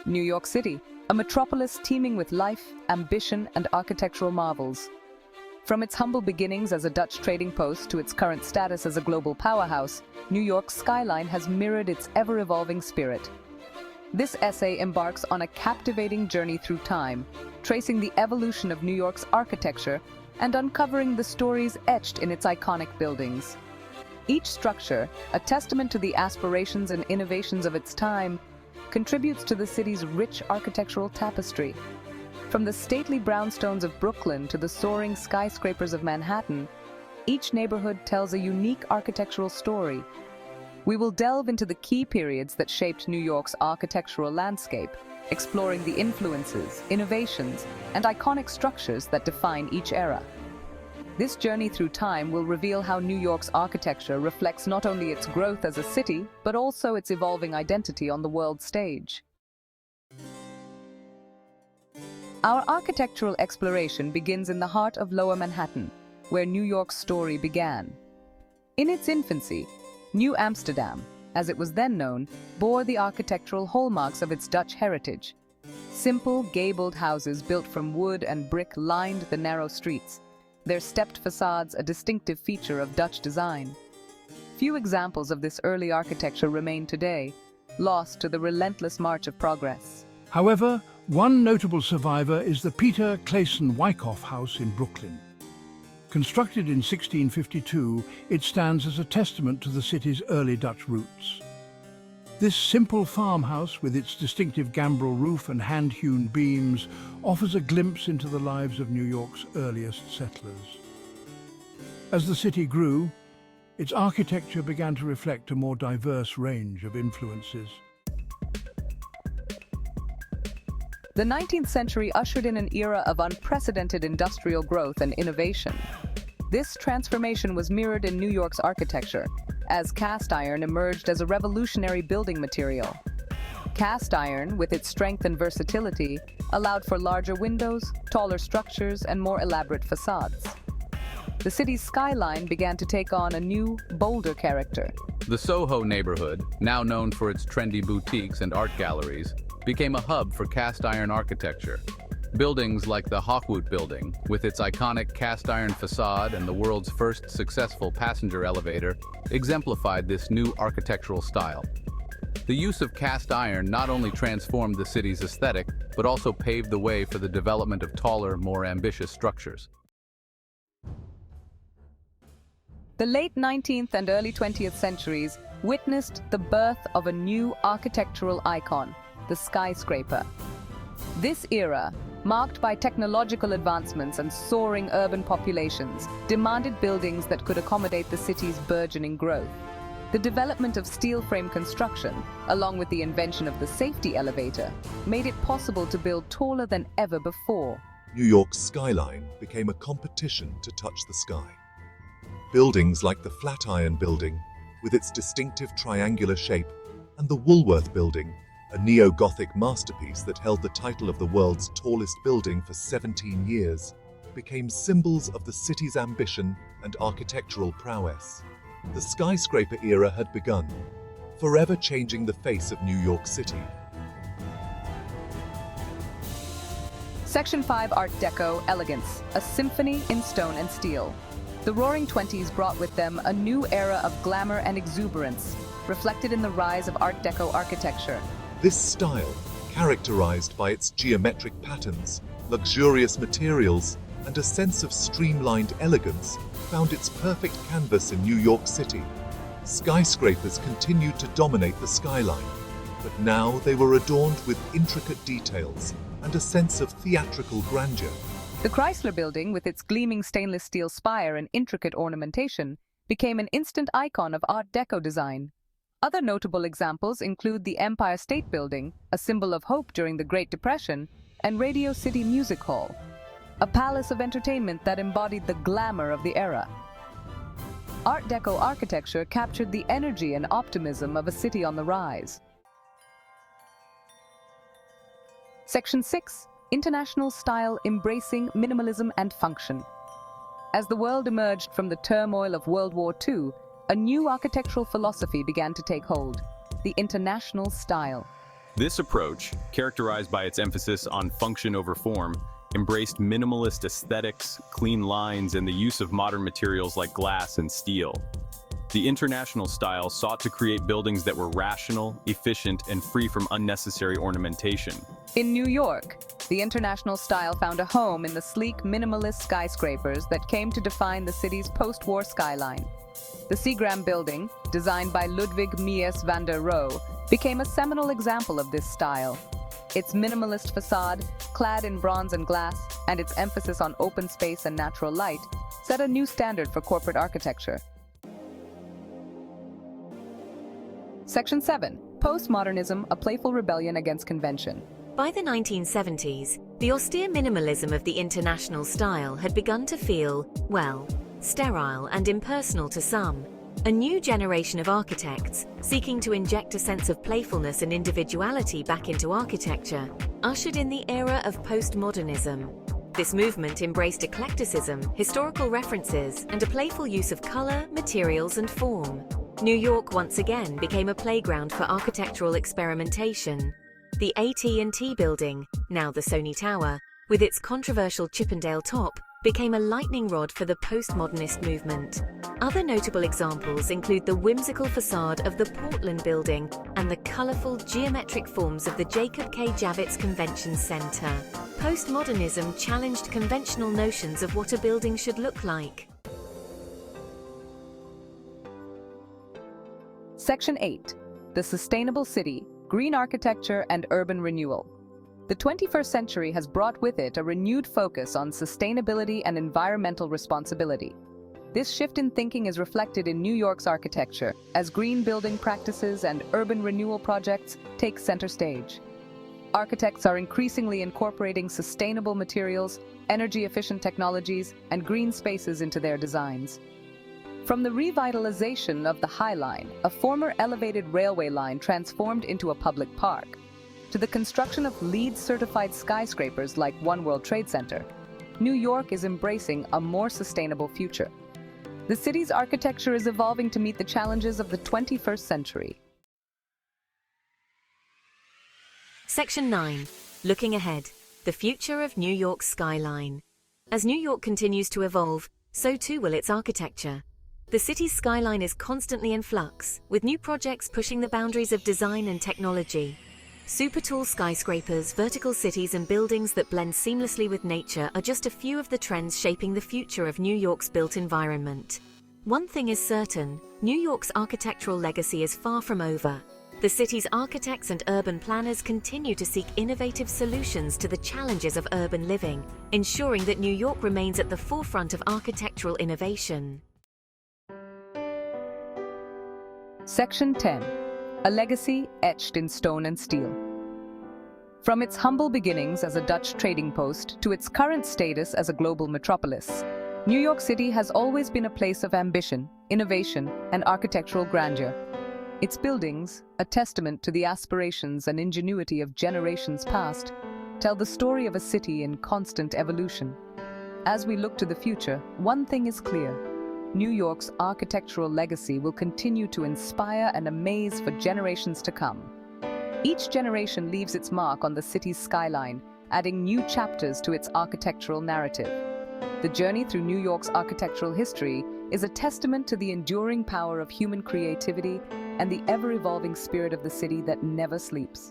New York City, a metropolis teeming with life, ambition, and architectural marvels. From its humble beginnings as a Dutch trading post to its current status as a global powerhouse, New York's skyline has mirrored its ever-evolving spirit. This essay embarks on a captivating journey through time, tracing the evolution of New York's architecture and uncovering the stories etched in its iconic buildings. Each structure, a testament to the aspirations and innovations of its time, contributes to the city's rich architectural tapestry. From the stately brownstones of Brooklyn to the soaring skyscrapers of Manhattan, each neighborhood tells a unique architectural story. We will delve into the key periods that shaped New York's architectural landscape, exploring the influences, innovations, and iconic structures that define each era. This journey through time will reveal how New York's architecture reflects not only its growth as a city, but also its evolving identity on the world stage. Our architectural exploration begins in the heart of Lower Manhattan, where New York's story began. In its infancy, New Amsterdam, as it was then known, bore the architectural hallmarks of its Dutch heritage. Simple, gabled houses built from wood and brick lined the narrow streets, their stepped facades a distinctive feature of Dutch design. Few examples of this early architecture remain today, lost to the relentless march of progress. However, one notable survivor is the Peter Clayson Wyckoff House in Brooklyn. Constructed in 1652, it stands as a testament to the city's early Dutch roots. This simple farmhouse, with its distinctive gambrel roof and hand-hewn beams, offers a glimpse into the lives of New York's earliest settlers. As the city grew, its architecture began to reflect a more diverse range of influences. The 19th century ushered in an era of unprecedented industrial growth and innovation. This transformation was mirrored in New York's architecture, as cast iron emerged as a revolutionary building material. Cast iron, with its strength and versatility, allowed for larger windows, taller structures, and more elaborate facades. The city's skyline began to take on a new, bolder character. The Soho neighborhood, now known for its trendy boutiques and art galleries, became a hub for cast iron architecture. Buildings like the Hawkwood Building, with its iconic cast iron facade and the world's first successful passenger elevator, exemplified this new architectural style. The use of cast iron not only transformed the city's aesthetic, but also paved the way for the development of taller, more ambitious structures. The late 19th and early 20th centuries witnessed the birth of a new architectural icon, the skyscraper. This era, marked by technological advancements and soaring urban populations, demanded buildings that could accommodate the city's burgeoning growth. The development of steel frame construction, along with the invention of the safety elevator, made it possible to build taller than ever before. New York's skyline became a competition to touch the sky. Buildings like the Flatiron Building, with its distinctive triangular shape, and the Woolworth Building, a neo-Gothic masterpiece that held the title of the world's tallest building for 17 years, became symbols of the city's ambition and architectural prowess. The skyscraper era had begun, forever changing the face of New York City. Section 5, Art Deco, Elegance, a symphony in stone and steel. The Roaring Twenties brought with them a new era of glamour and exuberance, reflected in the rise of Art Deco architecture. This style, characterized by its geometric patterns, luxurious materials, and a sense of streamlined elegance, found its perfect canvas in New York City. Skyscrapers continued to dominate the skyline, but now they were adorned with intricate details and a sense of theatrical grandeur. The Chrysler Building, with its gleaming stainless steel spire and intricate ornamentation, became an instant icon of Art Deco design. Other notable examples include the Empire State Building, a symbol of hope during the Great Depression, and Radio City Music Hall, a palace of entertainment that embodied the glamour of the era. Art Deco architecture captured the energy and optimism of a city on the rise. Section 6, International Style Embracing Minimalism and Function. As the world emerged from the turmoil of World War II, a new architectural philosophy began to take hold, the international style. This approach, characterized by its emphasis on function over form, embraced minimalist aesthetics, clean lines, and the use of modern materials like glass and steel. The international style sought to create buildings that were rational, efficient, and free from unnecessary ornamentation. In New York, the international style found a home in the sleek, minimalist skyscrapers that came to define the city's post-war skyline. The Seagram building, designed by Ludwig Mies van der Rohe, became a seminal example of this style. Its minimalist facade, clad in bronze and glass, and its emphasis on open space and natural light, set a new standard for corporate architecture. Section 7. Postmodernism, a playful rebellion against convention. By the 1970s, the austere minimalism of the international style had begun to feel, well, sterile and impersonal to some. A new generation of architects, seeking to inject a sense of playfulness and individuality back into architecture, ushered in the era of postmodernism. This movement embraced eclecticism, historical references, and a playful use of color, materials, and form. New York once again became a playground for architectural experimentation. The AT&T building, now the Sony Tower, with its controversial Chippendale top, became a lightning rod for the postmodernist movement. Other notable examples include the whimsical facade of the Portland building and the colorful geometric forms of the Jacob K. Javits Convention Center. Postmodernism challenged conventional notions of what a building should look like. Section 8. The Sustainable City, Green Architecture and Urban Renewal. The 21st century has brought with it a renewed focus on sustainability and environmental responsibility. This shift in thinking is reflected in New York's architecture, as green building practices and urban renewal projects take center stage. Architects are increasingly incorporating sustainable materials, energy-efficient technologies, and green spaces into their designs. From the revitalization of the High Line, a former elevated railway line transformed into a public park, to the construction of LEED-certified skyscrapers like One World Trade Center, New York is embracing a more sustainable future. The city's architecture is evolving to meet the challenges of the 21st century. Section 9. Looking ahead. The future of New York's skyline. As New York continues to evolve, so too will its architecture. The city's skyline is constantly in flux, with new projects pushing the boundaries of design and technology. Super-tall skyscrapers, vertical cities, and buildings that blend seamlessly with nature are just a few of the trends shaping the future of New York's built environment. One thing is certain, New York's architectural legacy is far from over. The city's architects and urban planners continue to seek innovative solutions to the challenges of urban living, ensuring that New York remains at the forefront of architectural innovation. Section 10. A legacy etched in stone and steel. From its humble beginnings as a Dutch trading post to its current status as a global metropolis, New York City has always been a place of ambition, innovation, and architectural grandeur. Its buildings, a testament to the aspirations and ingenuity of generations past, tell the story of a city in constant evolution. As we look to the future, one thing is clear: New York's architectural legacy will continue to inspire and amaze for generations to come. Each generation leaves its mark on the city's skyline, adding new chapters to its architectural narrative. The journey through New York's architectural history is a testament to the enduring power of human creativity and the ever-evolving spirit of the city that never sleeps.